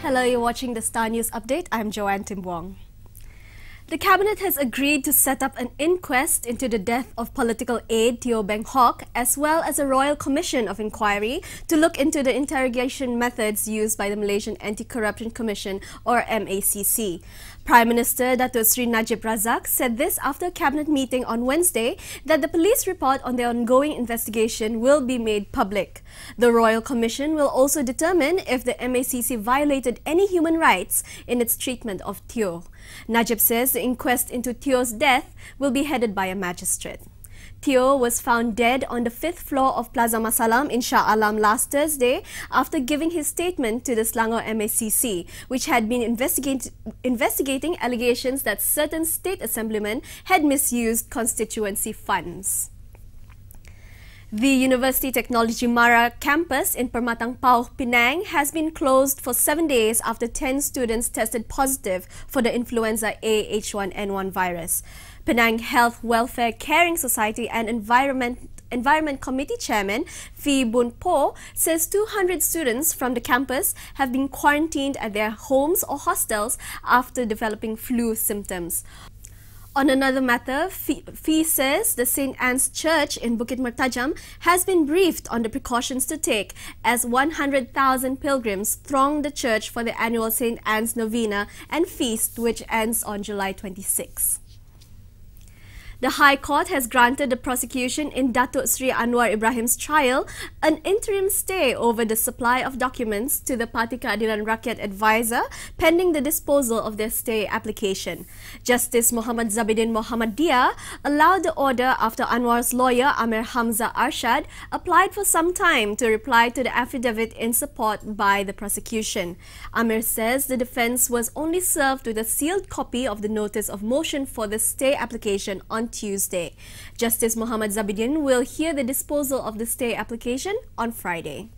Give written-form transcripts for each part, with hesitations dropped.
Hello, you're watching the Star News Update. I'm Joanne Timbuong. The Cabinet has agreed to set up an inquest into the death of political aide Teoh Beng Hock, as well as a Royal Commission of Inquiry to look into the interrogation methods used by the Malaysian Anti-Corruption Commission, or MACC. Prime Minister Datuk Seri Najib Razak said this after a Cabinet meeting on Wednesday that the police report on the ongoing investigation will be made public. The Royal Commission will also determine if the MACC violated any human rights in its treatment of Teoh. Najib says the inquest into Teoh's death will be headed by a magistrate. Teoh was found dead on the 5th floor of Plaza Masalam in Shah Alam last Thursday after giving his statement to the Selangor MACC, which had been investigating allegations that certain state assemblymen had misused constituency funds. The Universiti Technologi Mara campus in Permatang Pauh, Penang has been closed for 7 days after 10 students tested positive for the influenza A H1N1 virus. Penang Health Welfare Caring Society and Environment Committee Chairman Fee Boon Po says 200 students from the campus have been quarantined at their homes or hostels after developing flu symptoms. On another matter, Fee says the St. Anne's Church in Bukit Mertajam has been briefed on the precautions to take as 100,000 pilgrims throng the church for the annual St. Anne's Novena and Feast, which ends on July 26. The High Court has granted the prosecution in Datuk Seri Anwar Ibrahim's trial an interim stay over the supply of documents to the Parti Keadilan Rakyat advisor pending the disposal of their stay application. Justice Muhammad Zabidin Muhammadiyah allowed the order after Anwar's lawyer Amir Hamza Arshad applied for some time to reply to the affidavit in support by the prosecution. Amir says the defence was only served with a sealed copy of the notice of motion for the stay application on Tuesday. Justice Muhammad Zabidin will hear the disposal of the stay application on Friday.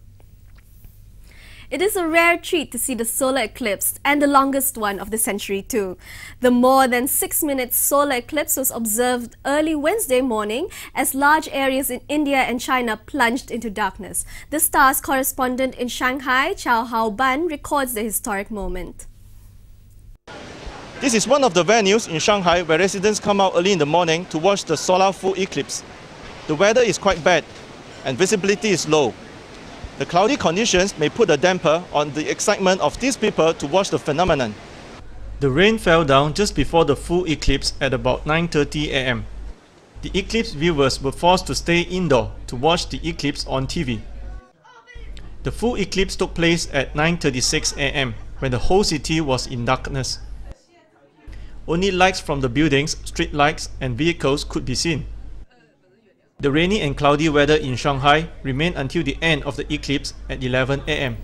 It is a rare treat to see the solar eclipse, and the longest one of the century too. The more than 6-minute solar eclipse was observed early Wednesday morning as large areas in India and China plunged into darkness. The Star's correspondent in Shanghai, Chow Hao Ban, records the historic moment. This is one of the venues in Shanghai where residents come out early in the morning to watch the solar full eclipse. The weather is quite bad and visibility is low. The cloudy conditions may put a damper on the excitement of these people to watch the phenomenon. The rain fell down just before the full eclipse at about 9:30 am. The eclipse viewers were forced to stay indoor to watch the eclipse on TV. The full eclipse took place at 9:36 am when the whole city was in darkness. Only lights from the buildings, street lights and vehicles could be seen. The rainy and cloudy weather in Shanghai remained until the end of the eclipse at 11 am.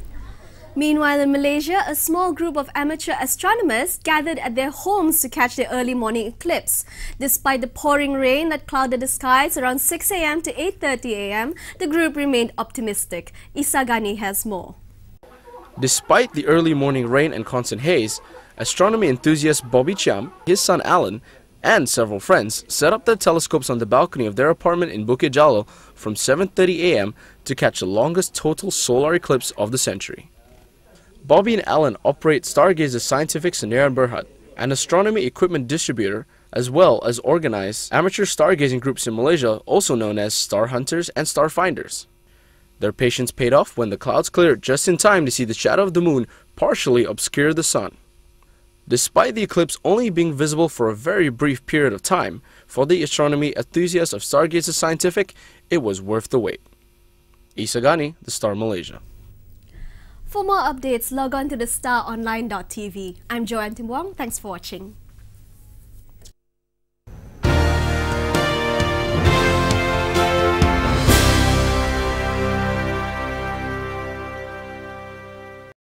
Meanwhile, in Malaysia, a small group of amateur astronomers gathered at their homes to catch the early morning eclipse. Despite the pouring rain that clouded the skies around 6 am to 8:30 am, the group remained optimistic. Isagani has more. Despite the early morning rain and constant haze, astronomy enthusiast Bobby Cham, his son Alan, and several friends set up their telescopes on the balcony of their apartment in Bukit Jalil from 7:30 am to catch the longest total solar eclipse of the century. Bobby and Alan operate Stargazer Scientific Sdn Bhd, an astronomy equipment distributor, as well as organize amateur stargazing groups in Malaysia, also known as Star Hunters and Star Finders. Their patience paid off when the clouds cleared just in time to see the shadow of the moon partially obscure the sun. Despite the eclipse only being visible for a very brief period of time, for the astronomy enthusiasts of Stargazer Scientific, it was worth the wait. Isagani, The Star Malaysia. For more updates, log on to thestaronline.tv. I'm Joanne Timbuong. Thanks for watching.